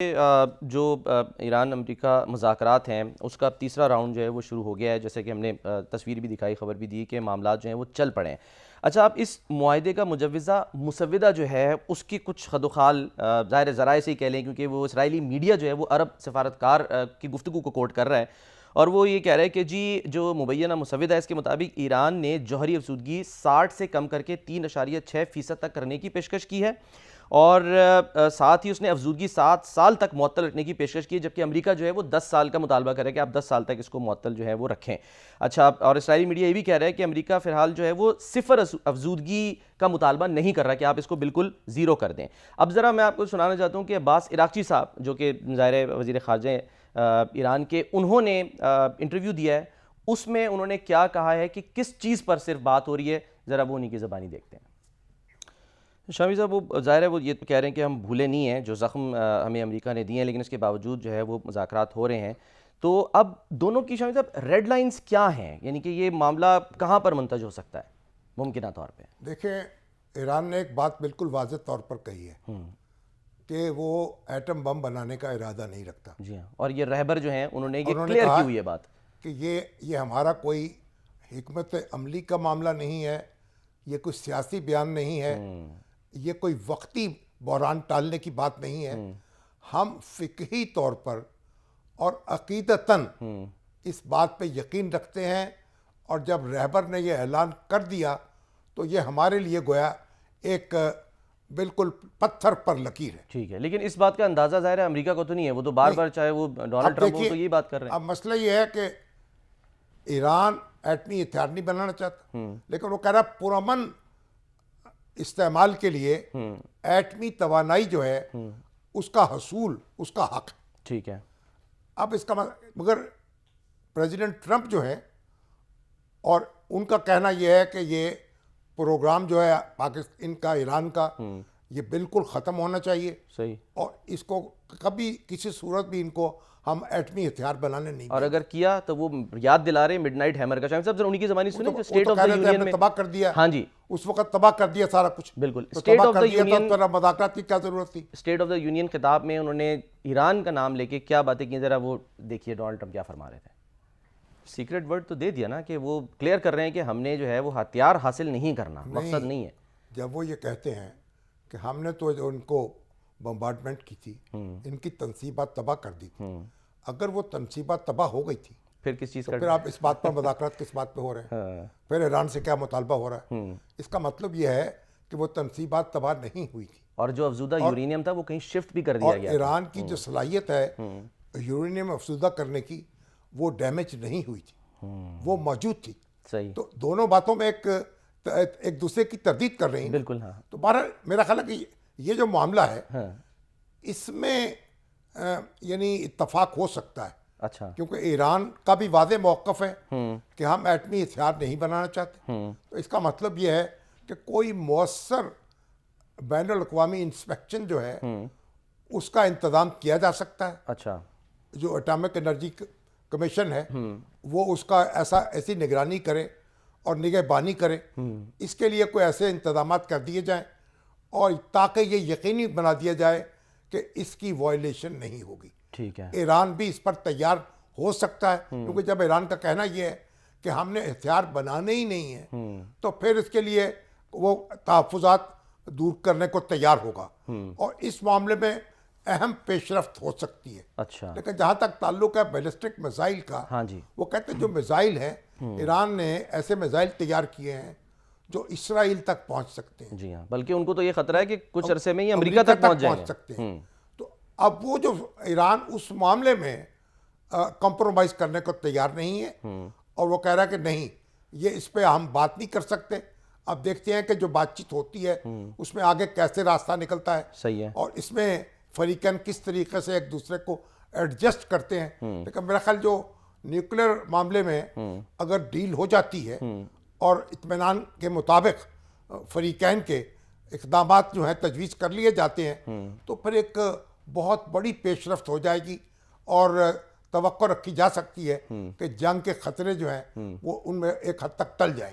جو ایران امریکہ مذاکرات ہیں اس کا تیسرا راؤنڈ جو ہے وہ شروع ہو گیا ہے، جیسے کہ ہم نے تصویر بھی دکھائی، خبر بھی دی کہ معاملات جو ہیں وہ چل پڑے ہیں۔ اچھا، آپ اس معاہدے کا مجوزہ مسودہ جو ہے اس کی کچھ خد و خال ظاہر ذرائع سے ہی کہہ لیں، کیونکہ وہ اسرائیلی میڈیا جو ہے وہ عرب سفارتکار کی گفتگو کو کوٹ کر رہا ہے، اور وہ یہ کہہ رہا ہے کہ جی جو مبینہ مسودہ ہے اس کے مطابق ایران نے جوہری افزودگی 60 سے کم کر کے 3.6% تک کرنے کی پیشکش کی ہے، اور ساتھ ہی اس نے افزودگی 7 سال تک معطل رکھنے کی پیشکش کی، جبکہ امریکہ جو ہے وہ 10 سال کا مطالبہ کرے کہ آپ 10 سال تک اس کو معطل جو ہے وہ رکھیں۔ اچھا، اور اسرائیلی میڈیا یہ بھی کہہ رہا ہے کہ امریکہ فی الحال جو ہے وہ صفر افزودگی کا مطالبہ نہیں کر رہا کہ آپ اس کو بالکل زیرو کر دیں۔ اب ذرا میں آپ کو سنانا چاہتا ہوں کہ عباس عراقچی صاحب جو کہ ظاہر وزیر خارجہ ایران کے، انہوں نے انٹرویو دیا ہے، اس میں انہوں نے کیا کہا ہے کہ کس چیز پر صرف بات ہو رہی ہے، ذرا وہ انہی کی زبانی دیکھتے ہیں۔ شامی صاحب، وہ ظاہر ہے وہ یہ کہہ رہے ہیں کہ ہم بھولے نہیں ہیں جو زخم ہمیں امریکہ نے دیے ہیں، لیکن اس کے باوجود جو ہے وہ مذاکرات ہو رہے ہیں۔ تو اب دونوں کی شامی صاحب ریڈ لائنز کیا ہیں، یعنی کہ یہ معاملہ کہاں پر منتج ہو سکتا ہے ممکنہ طور پہ؟ دیکھیں، ایران نے ایک بات بالکل واضح طور پر کہی ہے کہ وہ ایٹم بم بنانے کا ارادہ نہیں رکھتا۔ جی ہاں، اور یہ رہبر جو ہیں انہوں نے یہ انہوں نے کلیئر کہا کی ہوئی ہے بات کہ یہ ہمارا کوئی حکمت عملی کا معاملہ نہیں ہے، یہ کوئی سیاسی بیان نہیں ہے، یہ کوئی وقتی بحران ٹالنے کی بات نہیں ہے، ہم فقہی طور پر اور عقیدتاً اس بات پہ یقین رکھتے ہیں، اور جب رہبر نے یہ اعلان کر دیا تو یہ ہمارے لیے گویا ایک بالکل پتھر پر لکیر ہے۔ ٹھیک ہے، لیکن اس بات کا اندازہ ظاہر ہے امریکہ کو تو نہیں ہے، وہ تو بار بار چاہے وہ ڈونلڈ ٹرمپ ہو تو یہی بات کر رہے ہیں۔ اب مسئلہ یہ ہے کہ ایران ایٹمی ہتھیار نہیں بنانا چاہتا، لیکن وہ کہہ رہا ہے پرامن استعمال کے لیے ایٹمی توانائی جو ہے اس کا حصول اس کا حق۔ ٹھیک ہے، اب اس کا مگر پریزیڈنٹ ٹرمپ جو ہے، اور ان کا کہنا یہ ہے کہ یہ پروگرام جو ہے پاکستان کا، ایران کا، یہ بالکل ختم ہونا چاہیے، صحیح، اور اس کو کبھی کسی صورت بھی ان کو ہم ایٹمی ہتھیار بنانے نہیں اور اگر کیا تو وہ یاد دلا رہے مڈ نائٹ ہیمر کا۔ شاہد صاحب ذرا انہی کی زبانی سنیں جو اسٹیٹ آف دا یونین میں تباہ کر دیا، ہاں جی اس وقت تباہ کر دیا سارا کچھ، بالکل، تو اسٹیٹ تباہ آف کر دا دیا یونین، تو مذاکرات کی کیا ضرورت تھی؟ اسٹیٹ آف دا یونین خطاب میں انہوں نے ایران کا نام لے کے کیا باتیں کی، ذرا وہ دیکھیے ڈونلڈ ٹرمپ کیا فرما رہے تھے۔ سیکرٹ ورڈ تو دے دیا نا کہ وہ کلیئر کر رہے ہیں کہ ہم نے جو ہے وہ ہتھیار حاصل نہیں کرنا، مقصد نہیں ہے۔ جب وہ یہ کہتے ہیں کہ ہم نے تو ان کو بمبارڈمنٹ کی تھی، ان کی تنصیبات تباہ کر دی تھی، اگر وہ تنصیبات تباہ ہو گئی تھی پھر کس چیز تو کا؟ پھر آپ اس بات پر مذاکرات کس بات پہ ہو رہے ہیں؟ پھر ایران سے کیا مطالبہ ہو رہا ہے؟ اس کا مطلب یہ ہے کہ وہ تنصیبات تباہ نہیں ہوئی تھی، اور جو افزودہ یورینیم تھا وہ کہیں شفٹ بھی کر دیا اور گیا۔ ایران کی جو صلاحیت ہے یورینیم افزودہ کرنے کی وہ ڈیمیج نہیں ہوئی تھی، وہ موجود تھی۔ صحیح، تو دونوں باتوں میں ایک دوسرے کی تردید کر رہی ہیں۔ بالکل، ہاں، تو بہرحال میرا خیال ہے کہ یہ جو معاملہ ہے اس میں یعنی اتفاق ہو سکتا ہے، اچھا، کیونکہ ایران کا بھی واضح موقف ہے کہ ہم ایٹمی ہتھیار نہیں بنانا چاہتے، تو اس کا مطلب یہ ہے کہ کوئی مؤثر بین الاقوامی انسپیکشن جو ہے اس کا انتظام کیا جا سکتا ہے۔ اچھا، جو اٹامک انرجی کمیشن ہے وہ اس کا ایسی نگرانی کرے اور نگہبانی کرے، اس کے لیے کوئی ایسے انتظامات کر دیے جائیں، اور تاکہ یہ یقینی بنا دیا جائے کہ اس کی وائلیشن نہیں ہوگی۔ ٹھیک ہے، ایران بھی اس پر تیار ہو سکتا ہے، کیونکہ جب ایران کا کہنا یہ ہے کہ ہم نے ہتھیار بنانے ہی نہیں ہیں تو پھر اس کے لیے وہ تحفظات دور کرنے کو تیار ہوگا، اور اس معاملے میں اہم پیش رفت ہو سکتی ہے۔ اچھا، لیکن جہاں تک تعلق ہے بیلسٹک میزائل کا، ہاں جی، وہ کہتے ہیں جو میزائل ہیں ایران نے ایسے میزائل تیار کیے ہیں جو اسرائیل تک پہنچ سکتے ہیں، جی ہاں، بلکہ ان کو تو یہ خطرہ ہے کہ کچھ عرصے میں ہی امریکہ تک پہنچ جائیں گے۔ سکتے ہیں۔ تو اب وہ جو ایران اس معاملے میں کمپرومائز کرنے کو تیار نہیں ہے، اور وہ کہہ رہا ہے کہ نہیں، یہ اس پہ ہم بات نہیں کر سکتے۔ اب دیکھتے ہیں کہ جو بات چیت ہوتی ہے اس میں آگے کیسے راستہ نکلتا ہے، صحیح ہے، اور اس میں فریقین کس طریقے سے ایک دوسرے کو ایڈجسٹ کرتے ہیں۔ لیکن میرا خیال جو نیوکلیر معاملے میں اگر ڈیل ہو جاتی ہے اور اطمینان کے مطابق فریقین کے اقدامات جو ہیں تجویز کر لیے جاتے ہیں، تو پھر ایک بہت بڑی پیش رفت ہو جائے گی، اور توقع رکھی جا سکتی ہے کہ جنگ کے خطرے جو ہیں وہ ان میں ایک حد تک ٹل جائیں گے۔